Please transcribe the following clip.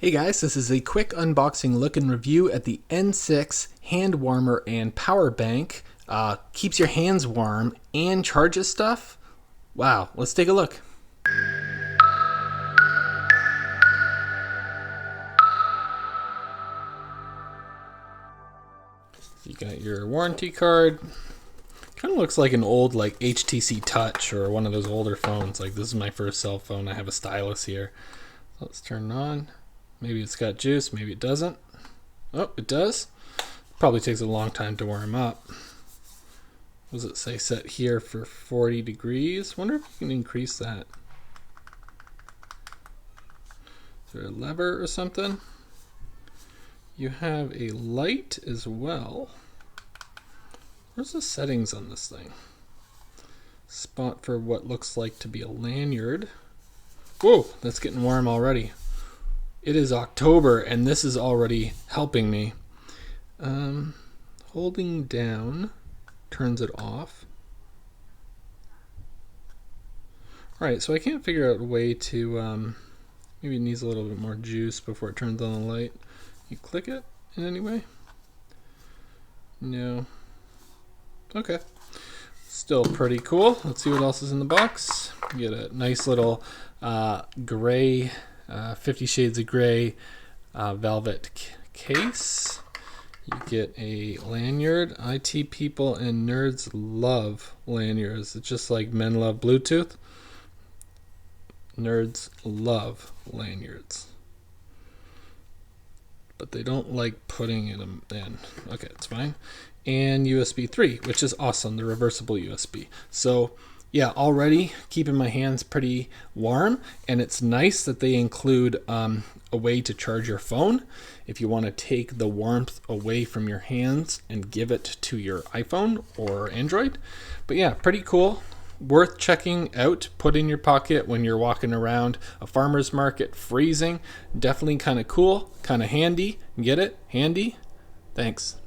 Hey guys, this is a quick unboxing look and review at the N6 hand warmer and power bank. Keeps your hands warm and charges stuff. Wow, let's take a look. You got your warranty card. Kind of looks like an old HTC Touch or one of those older phones. Like, this is my first cell phone. I have a stylus here. Let's turn it on. Maybe it's got juice, maybe it doesn't. Oh, it does. Probably takes a long time to warm up. What does it say? Set here for 40 degrees. Wonder if you can increase that. Is there a lever or something? You have a light as well. Where's the settings on this thing? Spot for what looks like to be a lanyard. Whoa, that's getting warm already. It is October and this is already helping me. Holding down turns it off. Alright, so I can't figure out a way to, maybe it needs a little bit more juice before it turns on the light. You click it in any way? No. Okay. Still pretty cool. Let's see what else is in the box. You get a nice little gray, 50 Shades of Grey velvet case. You get a lanyard. IT people and nerds love lanyards. It's just like men love Bluetooth. Nerds love lanyards. But they don't like putting them in. Okay, it's fine. And USB 3, which is awesome, the reversible USB. So yeah, already keeping my hands pretty warm, and it's nice that they include a way to charge your phone if you want to take the warmth away from your hands and give it to your iPhone or Android. But yeah, pretty cool. Worth checking out. Put in your pocket when you're walking around a farmer's market freezing. Definitely kind of cool, kind of handy. Get it? Handy? Thanks.